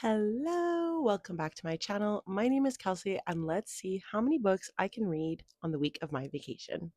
Hello, welcome back to my channel. My name is Kelsey, and let's see how many books I can read on the week of my vacation.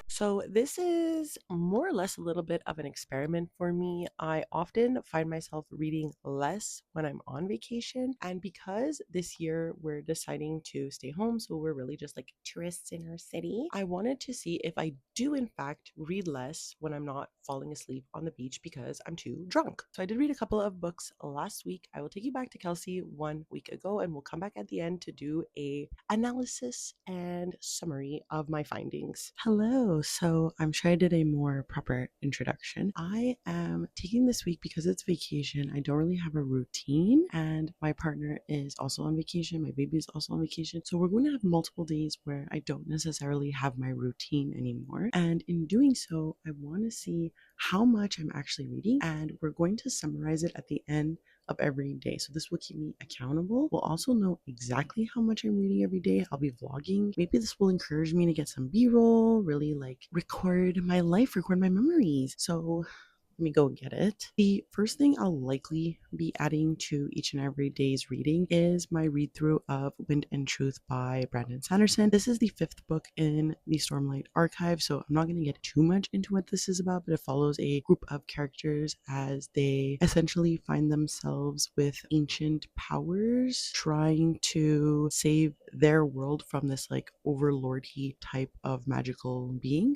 So, this is more or less a little bit of an experiment for me. I often find myself reading less when I'm on vacation. And because this year we're deciding to stay home, so we're really just like tourists in our city, I wanted to see if I do, in fact, read less when I'm not falling asleep on the beach because I'm too drunk. So, I did read a couple of books last week. I will take you back to Kelsey 1 week ago, and we'll come back at the end to do a analysis and summary of my findings. Hello. So I'm sure I did a more proper introduction. I am taking this week because it's vacation. I don't really have a routine, and my partner is also on vacation. My baby is also on vacation. So we're going to have multiple days where I don't necessarily have my routine anymore. And in doing so, I want to see how much I'm actually reading, and we're going to summarize it at the end of every day. So this will keep me accountable. We'll also know exactly how much I'm reading every day. I'll be vlogging. Maybe this will encourage me to get some B-roll, really like record my life, record my memories. So let me go get it. The first thing I'll likely be adding to each and every day's reading is my read through of Wind and Truth by Brandon Sanderson. This is the 5th book in the Stormlight archive, so I'm not going to get too much into what this is about, but it follows a group of characters as they essentially find themselves with ancient powers trying to save their world from this like overlordy type of magical being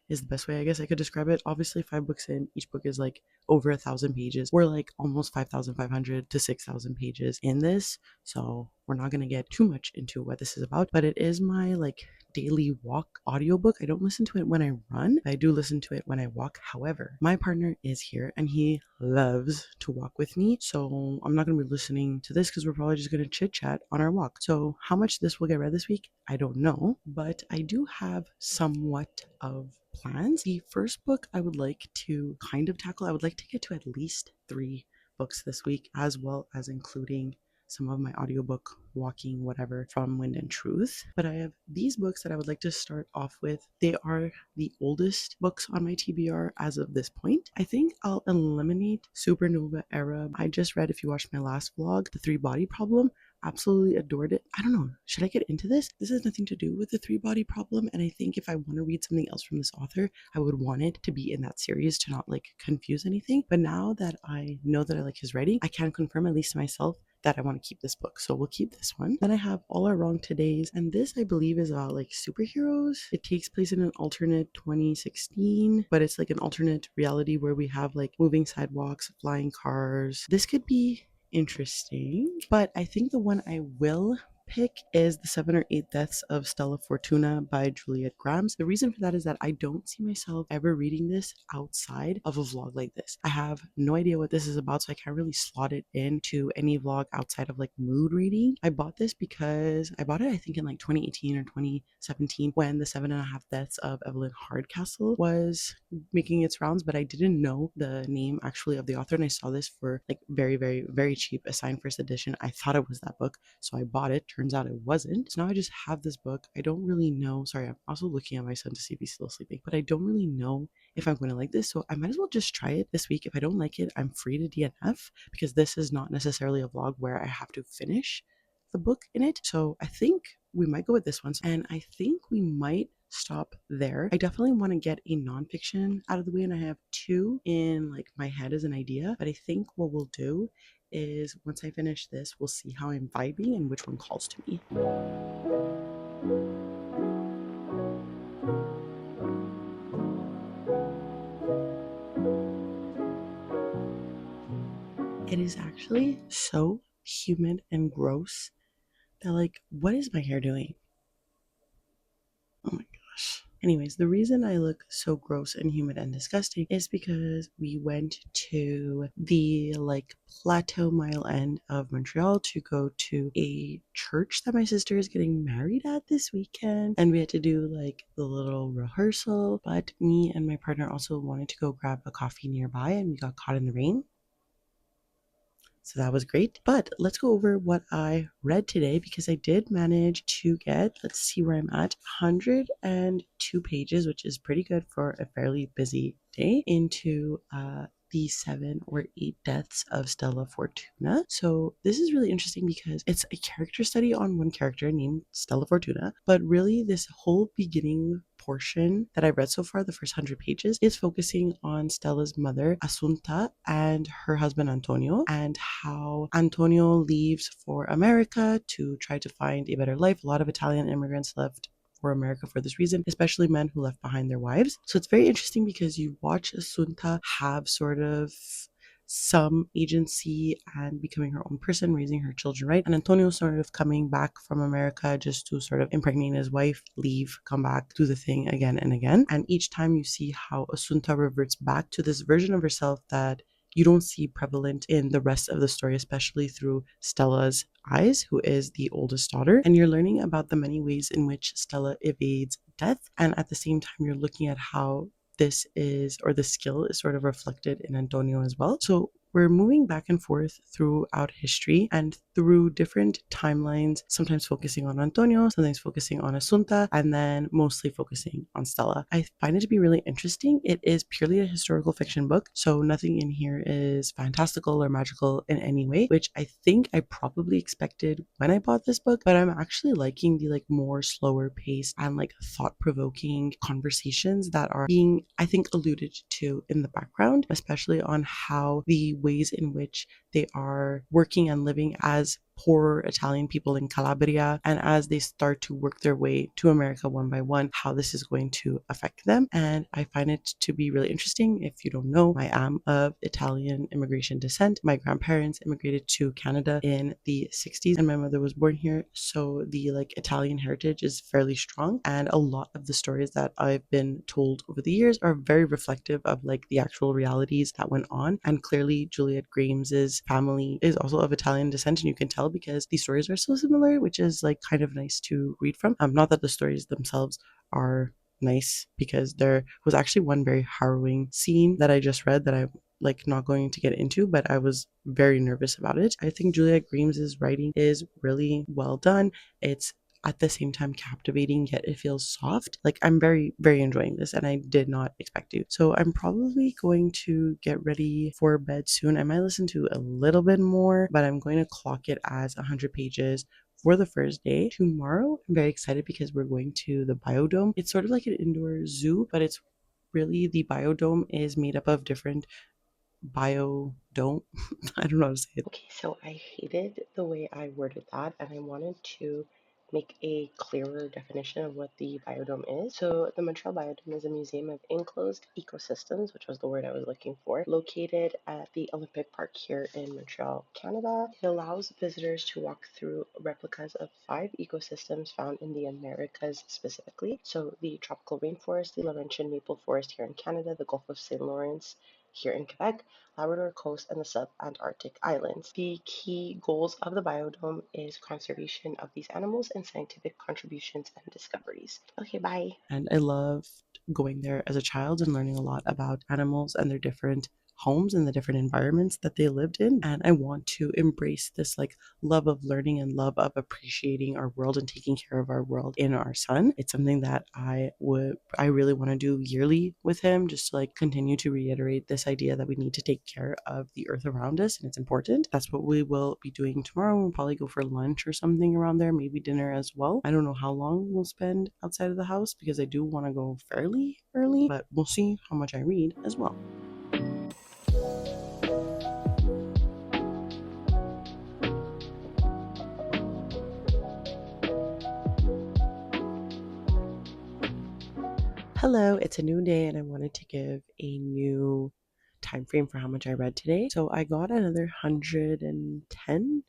is the best way I guess I could describe it. Obviously, 5 books in, each book is like over 1,000 pages. We're like almost 5,500 to 6,000 pages in this, so we're not gonna get too much into what this is about. But it is my like daily walk audiobook. I don't listen to it when I run. I do listen to it when I walk. However, my partner is here and he loves to walk with me, so I'm not gonna be listening to this because we're probably just gonna chit chat on our walk. So how much this will get read this week, I don't know, but I do have somewhat of plans. The first book I would like to kind of tackle, I would like to get to at least 3 books this week, as well as including some of my audiobook walking whatever from Wind and Truth. But I have these books that I would like to start off with. They are the oldest books on my TBR as of this point. I think I'll eliminate Supernova Era. I just read, if you watched my last vlog, The Three Body Problem. Absolutely adored it. I don't know, should I get into this? This has nothing to do with the 3 body problem, and I think if I want to read something else from this author, I would want it to be in that series to not like confuse anything. But now that I know that I like his writing, I can confirm, at least to myself, that I want to keep this book. So we'll keep this one. Then I have All Are Wrong Todays, and this I believe is about like superheroes. It takes place in an alternate 2016, but it's like an alternate reality where we have like moving sidewalks, flying cars. This could be interesting, but I think the one I will pick is The 7 or 8 Deaths of Stella Fortuna by Juliet Grams. The reason for that is that I don't see myself ever reading this outside of a vlog like this. I have no idea what this is about, so I can't really slot it into any vlog outside of like mood reading. I bought this because I bought it I think in like 2018 or 2017 when The 7.5 Deaths of Evelyn Hardcastle was making its rounds, but I didn't know the name actually of the author, and I saw this for like very, very, very cheap, a signed first edition. I thought it was that book, so I bought it. Turns out it wasn't. So now I just have this book. I don't really know. Sorry, I'm also looking at my son to see if he's still sleeping, but I don't really know if I'm going to like this. So I might as well just try it this week. If I don't like it, I'm free to DNF, because this is not necessarily a vlog where I have to finish the book in it. So I think we might go with this one. And I think we might stop there. I definitely want to get a nonfiction out of the way, and I have 2 in like my head as an idea. But I think what we'll do is once I finish this, we'll see how I'm vibing and which one calls to me. It is actually so humid and gross that like, what is my hair doing? Oh my gosh. Anyways, the reason I look so gross and humid and disgusting is because we went to the like Plateau Mile end of Montreal to go to a church that my sister is getting married at this weekend. And we had to do like the little rehearsal, but me and my partner also wanted to go grab a coffee nearby, and we got caught in the rain. So that was great. But let's go over what I read today, because I did manage to get, let's see where I'm at, 102 pages, which is pretty good for a fairly busy birthday into the 7 or 8 deaths of Stella Fortuna. So this is really interesting because it's a character study on one character named Stella Fortuna, but really this whole beginning portion that I've read so far, the first 100 pages, is focusing on Stella's mother, Asunta, and her husband, Antonio, and how Antonio leaves for America to try to find a better life. A lot of Italian immigrants left for America for this reason, especially men who left behind their wives. So it's very interesting because you watch Asunta have sort of some agency and becoming her own person, raising her children, right? And Antonio sort of coming back from America just to sort of impregnate his wife, leave, come back, do the thing again and again. And each time you see how Asunta reverts back to this version of herself that you don't see prevalent in the rest of the story, especially through Stella's eyes, who is the oldest daughter. And you're learning about the many ways in which Stella evades death. And at the same time, you're looking at how this is, or the skill is sort of reflected in Antonio as well. So we're moving back and forth throughout history and through different timelines, sometimes focusing on Antonio, sometimes focusing on Asunta, and then mostly focusing on Stella. I find it to be really interesting. It is purely a historical fiction book, so nothing in here is fantastical or magical in any way, which I think I probably expected when I bought this book, but I'm actually liking the more slower pace and thought-provoking conversations that are being, I think, alluded to in the background, especially on how the ways in which they are working and living as poor Italian people in Calabria, and as they start to work their way to America one by one, how this is going to affect them. And I find it to be really interesting. If you don't know, I am of Italian immigration descent. My grandparents immigrated to Canada in the 60s, and my mother was born here. So the Italian heritage is fairly strong, and a lot of the stories that I've been told over the years are very reflective of the actual realities that went on. And clearly Juliet Grames's family is also of Italian descent, and you can tell because the stories are so similar, which is kind of nice to read from. Not that the stories themselves are nice, because there was actually one very harrowing scene that I just read that I'm not going to get into, but I was very nervous about it. I think Juliet Grames's writing is really well done. It's at the same time captivating, yet it feels soft. I'm very, very enjoying this, and I did not expect to. So I'm probably going to get ready for bed soon. I might listen to a little bit more, but I'm going to clock it as 100 pages for the first day. Tomorrow, I'm very excited because we're going to the biodome. It's sort of like an indoor zoo, but it's really, the biodome is made up of different biodome. I don't know how to say it. Okay, so I hated the way I worded that, and I wanted to make a clearer definition of what the biodome is. So the Montreal Biodome is a museum of enclosed ecosystems, which was the word I was looking for, located at the Olympic Park here in Montreal, Canada. It allows visitors to walk through replicas of 5 ecosystems found in the Americas specifically. So the tropical rainforest, the Laurentian maple forest here in Canada, the Gulf of St. Lawrence here in Quebec, Labrador Coast, and the sub-Antarctic islands. The key goals of the biodome is conservation of these animals and scientific contributions and discoveries. Okay, bye. And I loved going there as a child and learning a lot about animals and their different homes and the different environments that they lived in. And I want to embrace this love of learning and love of appreciating our world and taking care of our world in our son. It's something that I really want to do yearly with him, just to continue to reiterate this idea that we need to take care of the earth around us, and it's important. That's what we will be doing tomorrow. We'll probably go for lunch or something around there, maybe dinner as well. I don't know how long we'll spend outside of the house because I do want to go fairly early, but we'll see how much I read as well. Hello, it's a new day, and I wanted to give a new time frame for how much I read today. So I got another 110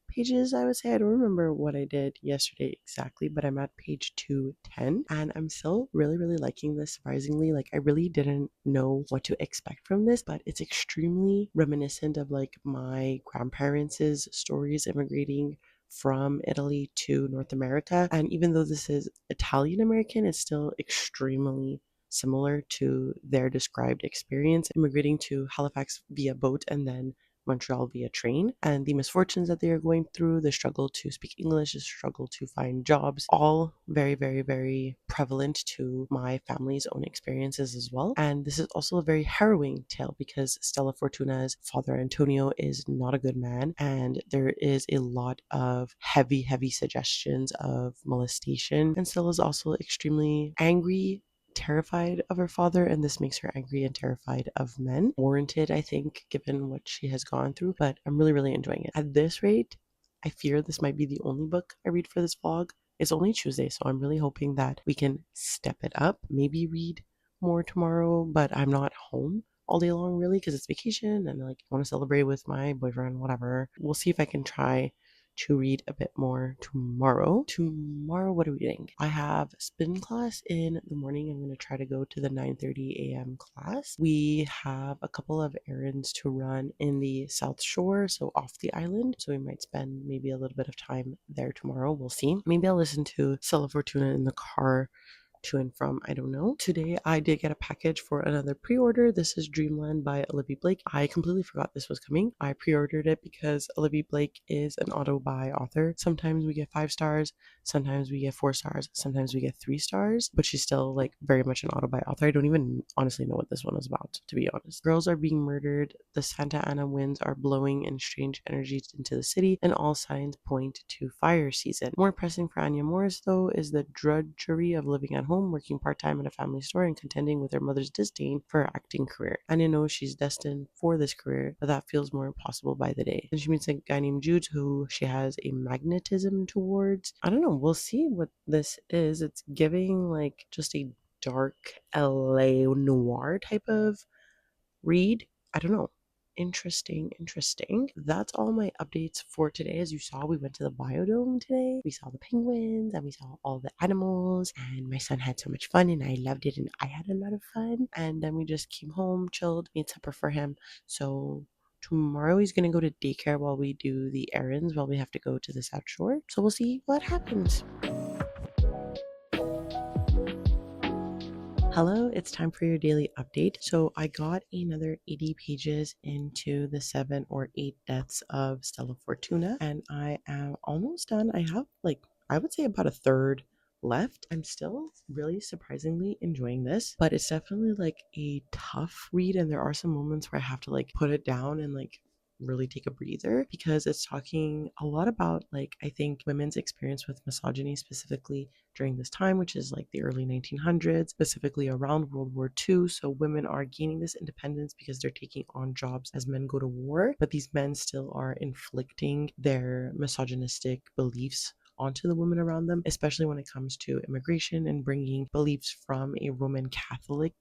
pages, I would say. I don't remember what I did yesterday exactly, but I'm at page 210, and I'm still really, really liking this, surprisingly. I really didn't know what to expect from this, but it's extremely reminiscent of my grandparents' stories immigrating from Italy to North America. And even though this is Italian American, it's still extremely similar to their described experience immigrating to Halifax via boat and then Montreal via train, and the misfortunes that they are going through, the struggle to speak English, the struggle to find jobs, all very, very, very prevalent to my family's own experiences as well. And this is also a very harrowing tale because Stella Fortuna's father, Antonio, is not a good man, and there is a lot of heavy, heavy suggestions of molestation. And Stella is also extremely angry, terrified of her father, and this makes her angry and terrified of men. Warranted, I think, given what she has gone through, but I'm really, really enjoying it. At this rate, I fear this might be the only book I read for this vlog. It's only Tuesday, so I'm really hoping that we can step it up, maybe read more tomorrow, but I'm not home all day long really because it's vacation and like I want to celebrate with my boyfriend, whatever. We'll see if I can try to read a bit more tomorrow. Tomorrow, what are we doing? I have spin class in the morning. I'm going to try to go to the 9:30 a.m. class. We have a couple of errands to run in the South Shore, so off the island. So we might spend maybe a little bit of time there tomorrow. We'll see. Maybe I'll listen to Stella Fortuna in the car to and from, I don't know. Today I did get a package for another pre-order. This is Dreamland by Olivia Blake. I completely forgot this was coming. I pre-ordered it because Olivia Blake is an auto-buy author. Sometimes we get 5 stars, sometimes we get 4 stars, sometimes we get 3 stars, but she's still like very much an auto-buy author. I don't even honestly know what this one is about, to be honest. Girls are being murdered, the Santa Ana winds are blowing in strange energies into the city, and all signs point to fire season. More pressing for Anya Morris, though, is the drudgery of living at home, working part-time at a family store, and contending with her mother's disdain for her acting career. Anya knows she's destined for this career, but that feels more impossible by the day. And she meets a guy named Jude who she has a magnetism towards. I don't know, we'll see what this is. It's giving like just a dark LA noir type of read. I don't know. Interesting, interesting. That's all my updates for today. As you saw, we went to the biodome today. We saw the penguins and we saw all the animals, and my son had so much fun and I loved it and I had a lot of fun. And then we just came home, chilled, made supper for him. So tomorrow he's gonna go to daycare while we do the errands, while we have to go to the South Shore. So we'll see what happens. Hello, it's time for your daily update. So I got another 80 pages into the 7 or 8 deaths of Stella Fortuna, and I am almost done. I have like, I would say about a third left. I'm still really surprisingly enjoying this, but it's definitely like a tough read, and there are some moments where I have to like put it down and like really take a breather because it's talking a lot about like I think women's experience with misogyny specifically during this time, which is like the early 1900s, specifically around World War II. So women are gaining this independence because they're taking on jobs as men go to war, but these men still are inflicting their misogynistic beliefs onto the women around them, especially when it comes to immigration and bringing beliefs from a Roman Catholic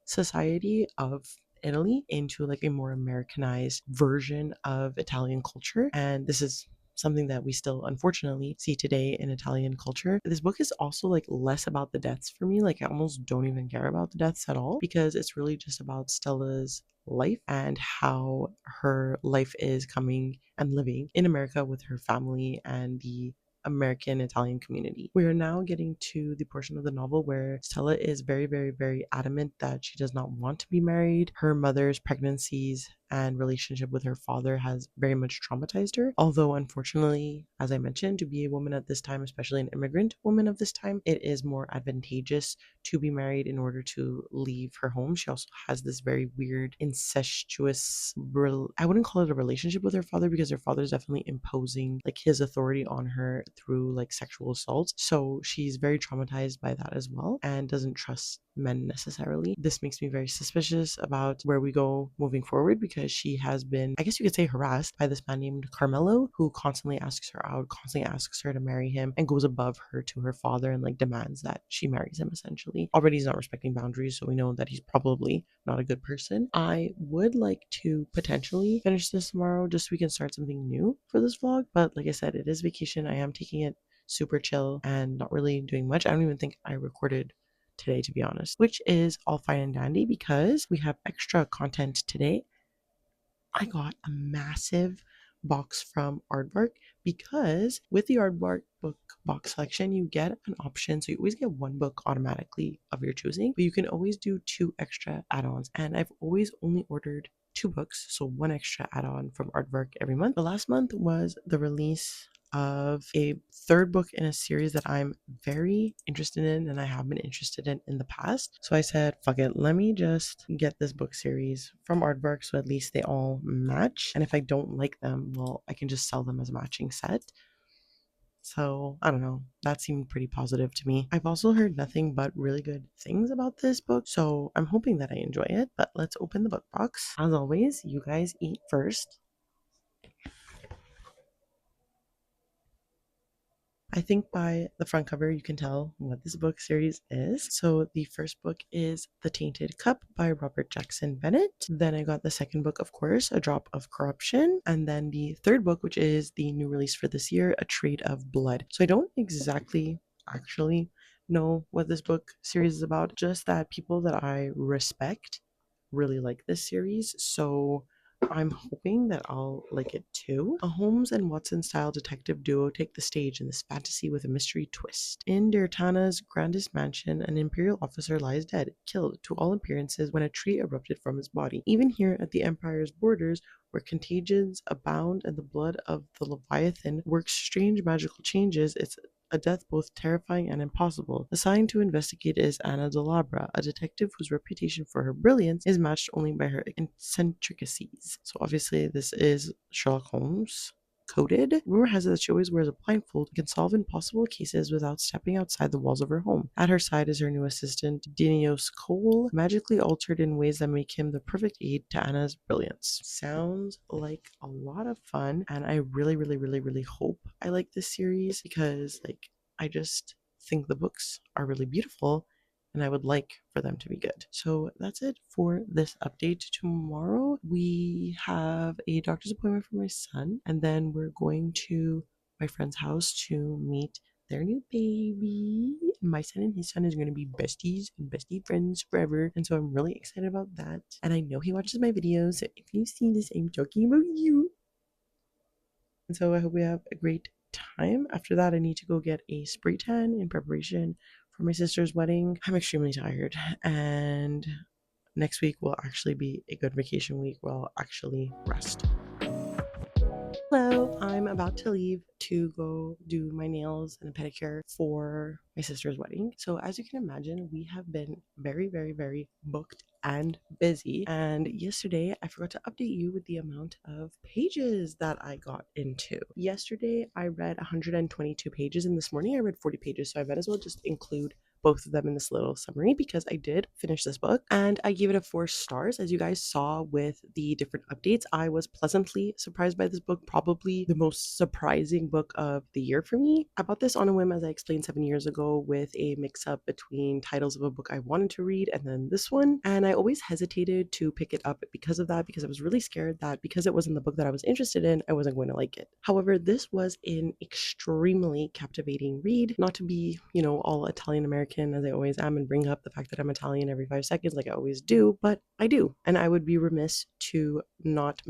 society of Italy into like a more Americanized version of Italian culture. And this is something that we still unfortunately see today in Italian culture. This book is also like less about the deaths for me. Like I almost don't even care about the deaths at all because it's really just about Stella's life and how her life is coming and living in America with her family and the American Italian community. We are now getting to the portion of the novel where Stella is very, very, very adamant that she does not want to be married. Her mother's pregnancies and relationship with her father has very much traumatized her. Although, unfortunately, as I mentioned, to be a woman at this time, especially an immigrant woman of this time, it is more advantageous to be married in order to leave her home. She also has this very weird, incestuous, I wouldn't call it a relationship with her father because her father is definitely imposing like his authority on her through like sexual assault. So she's very traumatized by that as well and doesn't trust men necessarily. This makes me very suspicious about where we go moving forward because she has been, I guess you could say, harassed by this man named Carmelo, who constantly asks her out, constantly asks her to marry him, and goes above her to her father and like demands that she marries him essentially. Already he's not respecting boundaries, so we know that he's probably not a good person. I would like to potentially finish this tomorrow just so we can start something new for this vlog, but like I said, it is vacation. I am taking it super chill and not really doing much. I don't even think I recorded today, to be honest, which is all fine and dandy because we have extra content today. I got a massive box from Aardvark because with the Aardvark book box selection, you get an option. So you always get one book automatically of your choosing, but you can always do two extra add ons. And I've always only ordered two books, so one extra add on from Aardvark every month. The last month was the release of a third book in a series that I'm very interested in and I have been interested in the past. So I said, fuck it, let me just get this book series from Aardvark so at least they all match. And if I don't like them, well, I can just sell them as a matching set. So I don't know. That seemed pretty positive to me. I've also heard nothing but really good things about this book, so I'm hoping that I enjoy it. But let's open the book box. As always, you guys eat first. I think by the front cover, you can tell what this book series is. So, the first book is The Tainted Cup by Robert Jackson Bennett. Then I got the second book, of course, A Drop of Corruption. And then the third book, which is the new release for this year, A Trade of Blood. So, I don't exactly actually know what this book series is about, just that people that I respect really like this series. So, I'm hoping that I'll like it too. A Holmes and Watson style detective duo take the stage in this fantasy with a mystery twist. In Dirtana's grandest mansion, an imperial officer lies dead, killed to all appearances when a tree erupted from his body. Even here at the Empire's borders, where contagions abound and the blood of the Leviathan works strange magical changes, it's a death both terrifying and impossible. Assigned to investigate is Anna Delabra, a detective whose reputation for her brilliance is matched only by her eccentricities. So obviously this is Sherlock Holmes coded. Rumor has it that she always wears a blindfold and can solve impossible cases without stepping outside the walls of her home. At her side is her new assistant, Dinios Cole, magically altered in ways that make him the perfect aid to Anna's brilliance. Sounds like a lot of fun, and I really, really, really, really hope I like this series because, like, I just think the books are really beautiful and I would like for them to be good. So that's it for this update. Tomorrow we have a doctor's appointment for my son, and then we're going to my friend's house to meet their new baby. My son and his son is going to be besties and bestie friends forever, and so I'm really excited about that. And I know he watches my videos, so if you see this, I'm talking about you. And so I hope we have a great time. After that, I need to go get a spray tan in preparation for my sister's wedding. I'm extremely tired, and next week will actually be a good vacation week where I'll actually rest. Hello, I'm about to leave to go do my nails and a pedicure for my sister's wedding. So, as you can imagine, we have been very, very, very booked and busy. And yesterday, I forgot to update you with the amount of pages that I got into. Yesterday, I read 122 pages, and this morning, I read 40 pages. So, I might as well just include both of them in this little summary because I did finish this book and I gave it a 4 stars. As you guys saw with the different updates, I was pleasantly surprised by this book, probably the most surprising book of the year for me. I bought this on a whim, as I explained 7 years ago, with a mix up between titles of a book I wanted to read and then this one. And I always hesitated to pick it up because of that, because I was really scared that because it wasn't the book that I was interested in, I wasn't going to like it. However, this was an extremely captivating read, not to be, all Italian American as I always am and bring up the fact that I'm Italian every 5 seconds like I always do, but I do. And I would be remiss to not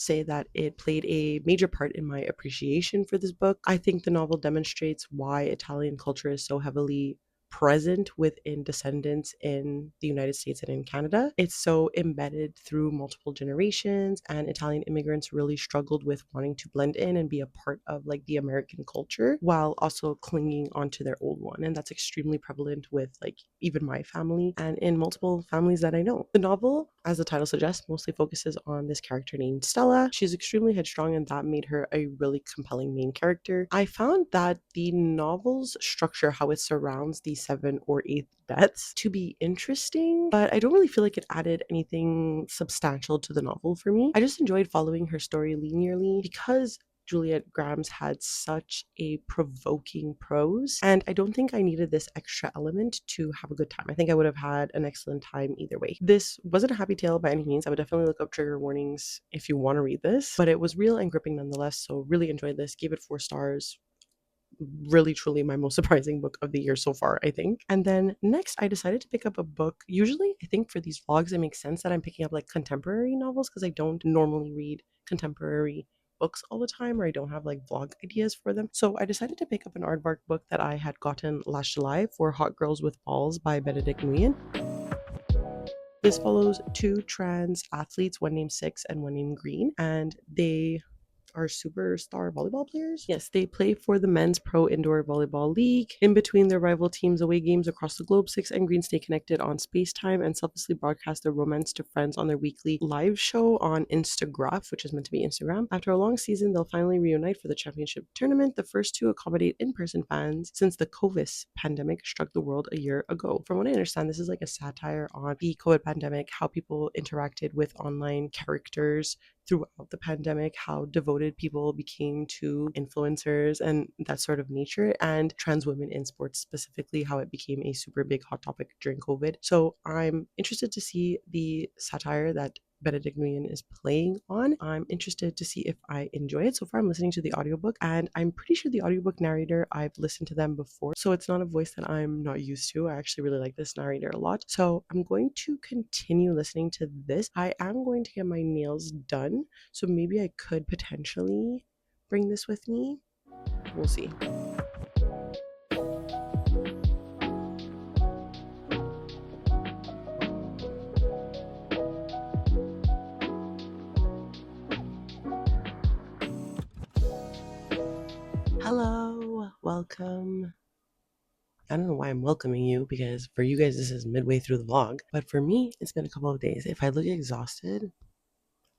say that it played a major part in my appreciation for this book. I think the novel demonstrates why Italian culture is so heavily present within descendants in the United States and in Canada. It's so embedded through multiple generations, and Italian immigrants really struggled with wanting to blend in and be a part of like the American culture while also clinging onto their old one. And that's extremely prevalent with like even my family and in multiple families that I know. The novel, as the title suggests, mostly focuses on this character named Stella. She's extremely headstrong, and that made her a really compelling main character. I found that the novel's structure, how it surrounds the 7th or 8th deaths, to be interesting, but I don't really feel like it added anything substantial to the novel for me. I just enjoyed following her story linearly because Juliet Grams had such a provoking prose, and I don't think I needed this extra element to have a good time. I think I would have had an excellent time either way. This wasn't a happy tale by any means. I would definitely look up trigger warnings if you want to read this, but it was real and gripping nonetheless, so really enjoyed this. Gave it 4 stars. really truly my most surprising book of the year so far, I think. And then next I decided to pick up a book. Usually I think for these vlogs it makes sense that I'm picking up like contemporary novels because I don't normally read contemporary books all the time, or I don't have like vlog ideas for them. So I decided to pick up an aardvark book that I had gotten last July for Hot Girls with Balls by Benedict Nguyen. This follows two trans athletes, one named Six and one named Green, and they are superstar volleyball players. Yes, they play for the Men's Pro Indoor Volleyball League. In between their rival teams' away games across the globe, Six and Green stay connected on SpaceTime and selflessly broadcast their romance to friends on their weekly live show on Instagraph, which is meant to be Instagram. After a long season, they'll finally reunite for the championship tournament, the first to accommodate in-person fans since the COVID pandemic struck the world a year ago. From what I understand, this is like a satire on the COVID pandemic, how people interacted with online characters throughout the pandemic, how devoted people became to influencers and that sort of nature, and trans women in sports specifically, how it became a super big hot topic during COVID. So I'm interested to see the satire that Benedict Nguyen is playing on. I'm interested to see if I enjoy it. So far, I'm listening to the audiobook, and I'm pretty sure the audiobook narrator, I've listened to them before. So it's not a voice that I'm not used to. I actually really like this narrator a lot. So I'm going to continue listening to this. I am going to get my nails done. So maybe I could potentially bring this with me. We'll see. Hello, welcome. I don't know why I'm welcoming you, because for you guys this is midway through the vlog, but for me it's been a couple of days. If I look exhausted,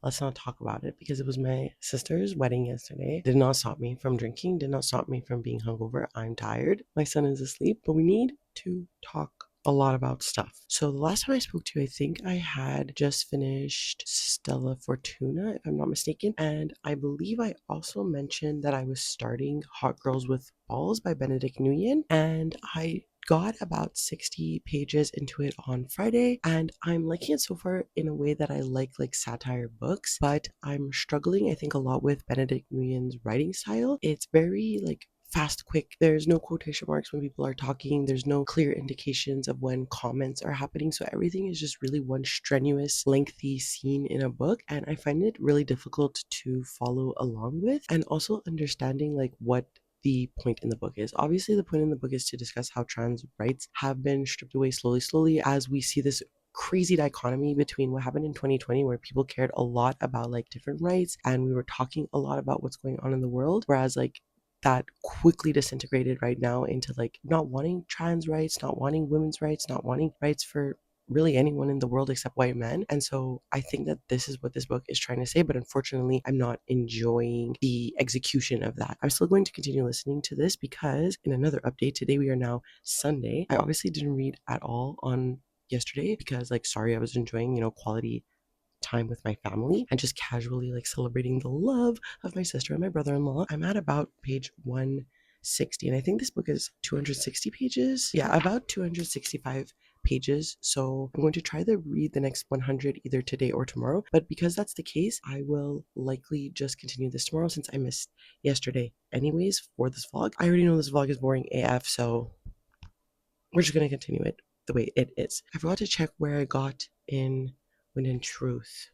let's not talk about it, because it was my sister's wedding yesterday. Did not stop me from drinking, did not stop me from being hungover. I'm tired. My son is asleep, but we need to talk a lot about stuff. So the last time I spoke to you, I think I had just finished Stella Fortuna, if I'm not mistaken. And I believe I also mentioned that I was starting Hot Girls with Balls by Benedict Nguyen. And I got about 60 pages into it on Friday, and I'm liking it so far in a way that I like satire books, but I'm struggling I think a lot with Benedict Nguyen's writing style. It's very like fast, quick. There's no quotation marks when people are talking. There's no clear indications of when comments are happening. So everything is just really one strenuous, lengthy scene in a book. And I find it really difficult to follow along with, and also understanding like what the point in the book is. Obviously, the point in the book is to discuss how trans rights have been stripped away slowly, as we see this crazy dichotomy between what happened in 2020, where people cared a lot about like different rights and we were talking a lot about what's going on in the world, whereas like that quickly disintegrated right now into like not wanting trans rights, not wanting women's rights, not wanting rights for really anyone in the world except white men. And so I think that this is what this book is trying to say, but unfortunately I'm not enjoying the execution of that. I'm still going to continue listening to this, because in another update, today we are now Sunday. I obviously didn't read at all on yesterday because like sorry, I was enjoying, quality time with my family and just casually like celebrating the love of my sister and my brother-in-law. I'm at about page 160, and I think this book is 260 pages. Yeah, about 265 pages. So I'm going to try to read the next 100 either today or tomorrow. But because that's the case, I will likely just continue this tomorrow since I missed yesterday anyways for this vlog. I already know this vlog is boring AF, so we're just going to continue it the way it is. I forgot to check where I got in When in Truth.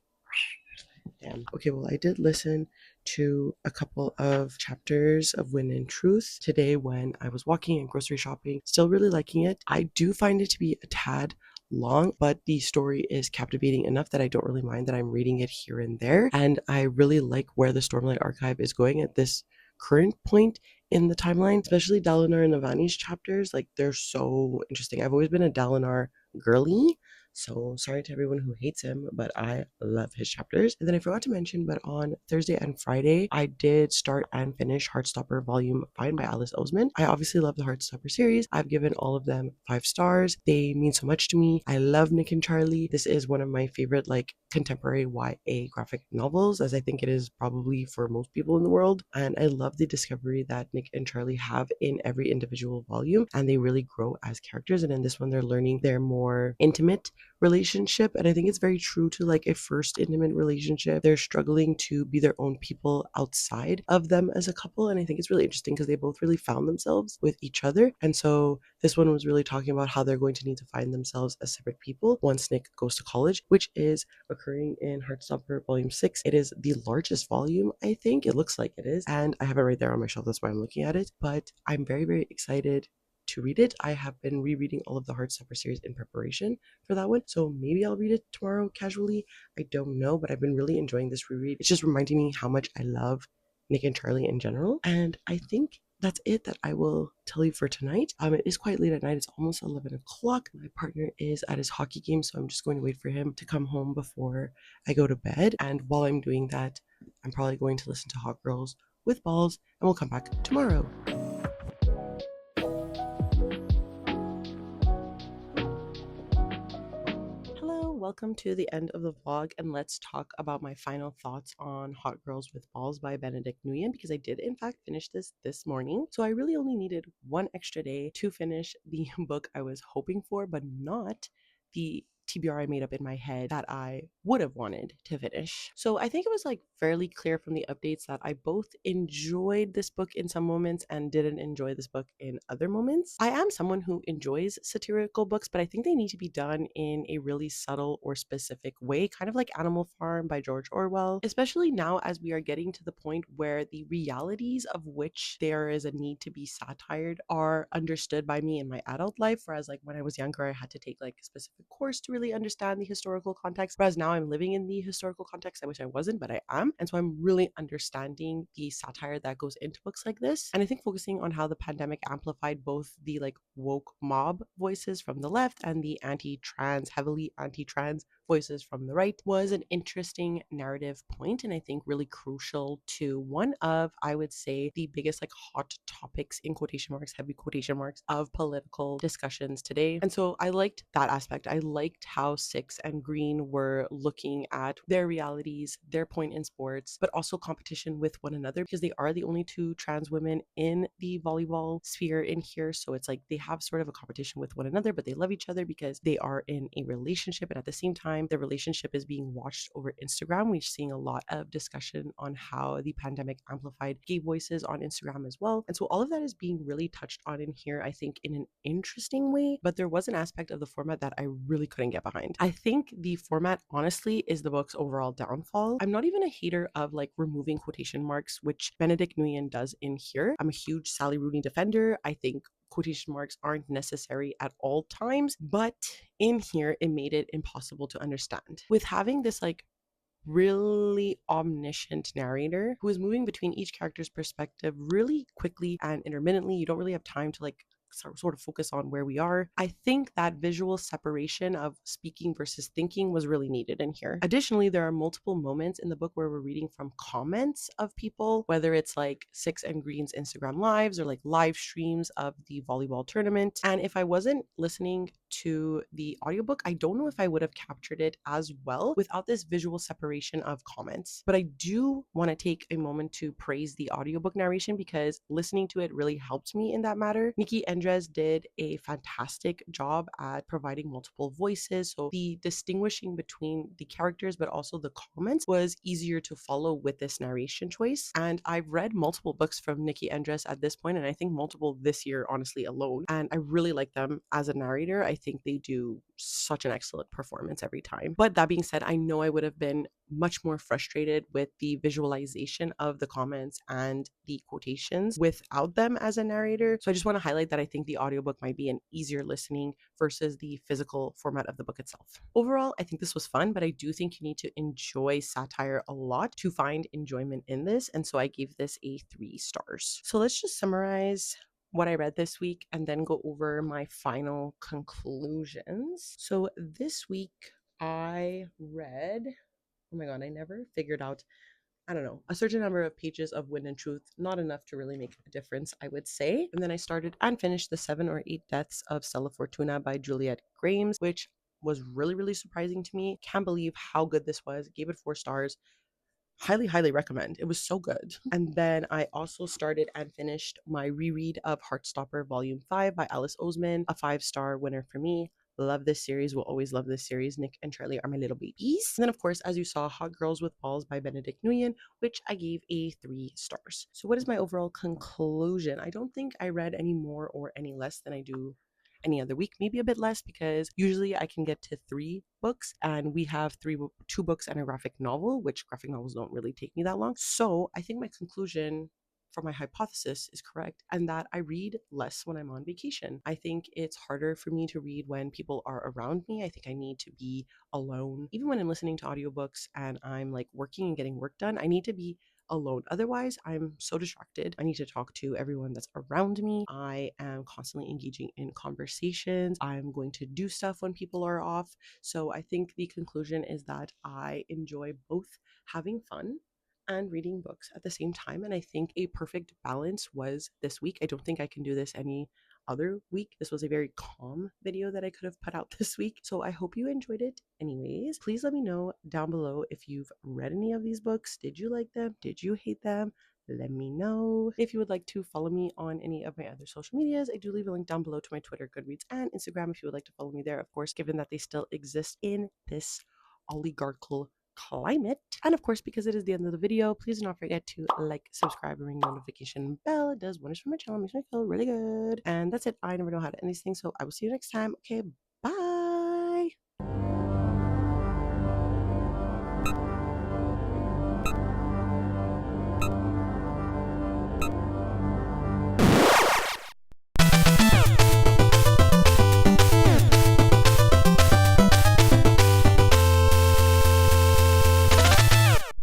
Damn. Okay, well, I did listen to a couple of chapters of When in Truth today when I was walking and grocery shopping. Still really liking it. I do find it to be a tad long, but the story is captivating enough that I don't really mind that I'm reading it here and there. And I really like where the Stormlight Archive is going at this current point in the timeline, especially Dalinar and Navani's chapters. Like, they're so interesting. I've always been a Dalinar girly, so sorry to everyone who hates him, but I love his chapters. And then I forgot to mention, but on Thursday and Friday, I did start and finish Heartstopper Volume 5 by Alice Oseman. I obviously love the Heartstopper series. I've given all of them 5 stars. They mean so much to me. I love Nick and Charlie. This is one of my favorite like contemporary YA graphic novels, as I think it is probably for most people in the world. And I love the discovery that Nick and Charlie have in every individual volume, and they really grow as characters. And in this one, they're learning their more intimate relationship. And I think it's very true to like a first intimate relationship. They're struggling to be their own people outside of them as a couple. And I think it's really interesting because they both really found themselves with each other. And so this one was really talking about how they're going to need to find themselves as separate people once Nick goes to college, which is occurring in Heartstopper Volume 6. It is the largest volume, I think. It looks like it is. And I have it right there on my shelf. That's why I'm looking at it. But I'm very, very excited to read it. I have been rereading all of the Heartstopper series in preparation for that one. So maybe I'll read it tomorrow casually. I don't know, but I've been really enjoying this reread. It's just reminding me how much I love Nick and Charlie in general. And I think that's it that I will tell you for tonight. It is quite late at night. It's almost 11 o'clock. My partner is at his hockey game, so I'm just going to wait for him to come home before I go to bed. And while I'm doing that, I'm probably going to listen to Hot Girls with Balls, and we'll come back tomorrow. Hello, welcome to the end of the vlog, and let's talk about my final thoughts on Hot Girls with Balls by Benedict Nguyen, because I did in fact finish this morning. So I really only needed one extra day to finish the book I was hoping for, but not the TBR I made up in my head that I would have wanted to finish. So I think it was like fairly clear from the updates that I both enjoyed this book in some moments and didn't enjoy this book in other moments. I am someone who enjoys satirical books, but I think they need to be done in a really subtle or specific way, kind of like Animal Farm by George Orwell, especially now as we are getting to the point where the realities of which there is a need to be satired are understood by me in my adult life, whereas like when I was younger I had to take like a specific course to really understand the historical context, whereas now I'm living in the historical context. I wish I wasn't, but I am. And so I'm really understanding the satire that goes into books like this. And I think focusing on how the pandemic amplified both the like woke mob voices from the left and the heavily anti-trans voices from the right was an interesting narrative point, and I think really crucial to one of, I would say, the biggest like hot topics in quotation marks, heavy quotation marks, of political discussions today. And so I liked that aspect. I liked how Six and Green were looking at their realities, their point in sports, but also competition with one another, because they are the only two trans women in the volleyball sphere in here. So it's like they have sort of a competition with one another, but they love each other because they are in a relationship. And at the same time, the relationship is being watched over Instagram. We're seeing a lot of discussion on how the pandemic amplified gay voices on Instagram as well. And so all of that is being really touched on in here, I think, in an interesting way. But there was an aspect of the format that I really couldn't get behind. I think the format, honestly, is the book's overall downfall. I'm not even a hater of like removing quotation marks, which Benedict Nguyen does in here. I'm a huge Sally Rooney defender. I think quotation marks aren't necessary at all times, but in here it made it impossible to understand. With having this like really omniscient narrator who is moving between each character's perspective really quickly and intermittently, you don't really have time to like sort of focus on where we are. I think that visual separation of speaking versus thinking was really needed in here. Additionally, there are multiple moments in the book where we're reading from comments of people, whether it's like Six and Green's Instagram lives or like live streams of the volleyball tournament. And if I wasn't listening to the audiobook, I don't know if I would have captured it as well without this visual separation of comments. But I do want to take a moment to praise the audiobook narration, because listening to it really helped me in that matter. Nikki Andres did a fantastic job at providing multiple voices, so the distinguishing between the characters but also the comments was easier to follow with this narration choice. And I've read multiple books from Nikki Andres at this point, and I think multiple this year honestly alone, and I really like them as a narrator. I think they do such an excellent performance every time. But that being said, I know I would have been much more frustrated with the visualization of the comments and the quotations without them as a narrator. So I just want to highlight that I think the audiobook might be an easier listening versus the physical format of the book itself. Overall, I think this was fun, but I do think you need to enjoy satire a lot to find enjoyment in this. And so I gave this a 3 stars. So let's just summarize what I read this week and then go over my final conclusions. So this week I read, oh my god, I never figured out, I don't know, a certain number of pages of Wind and Truth, not enough to really make a difference, I would say. And then I started and finished The 7 or 8 Deaths of Stella Fortuna by Juliet Grimes, which was really, really surprising to me. Can't believe how good this was. Gave it 4 stars. Highly, highly recommend. It was so good. And then I also started and finished my reread of Heartstopper Volume 5 by Alice Oseman, a 5-star winner for me. Love this series, will always love this series. Nick and Charlie are my little babies. And then, of course, as you saw, Hot Girls with Balls by Benedict Nguyen, which I gave a 3 stars. So, what is my overall conclusion? I don't think I read any more or any less than I do any other week, maybe a bit less, because usually I can get to 3 books, and we have 2 books and a graphic novel, which graphic novels don't really take me that long. So I think my conclusion for my hypothesis is correct, and that I read less when I'm on vacation. I think it's harder for me to read when people are around me. I think I need to be alone. Even when I'm listening to audiobooks and I'm like working and getting work done, I need to be alone. Otherwise, I'm so distracted. I need to talk to everyone that's around me. I am constantly engaging in conversations. I'm going to do stuff when people are off. So I think the conclusion is that I enjoy both having fun and reading books at the same time. And I think a perfect balance was this week. I don't think I can do this any other week. This was a very calm video that I could have put out this week. So I hope you enjoyed it. Anyways, please let me know down below if you've read any of these books. Did you like them? Did you hate them? Let me know. If you would like to follow me on any of my other social medias, I do leave a link down below to my Twitter, Goodreads, and Instagram if you would like to follow me there, of course, given that they still exist in this oligarchical climate. And of course, because it is the end of the video, please do not forget to like, subscribe, and ring the notification bell. It does wonders for my channel, makes me feel really good. And that's it. I never know how to end these things, so I will see you next time. Okay,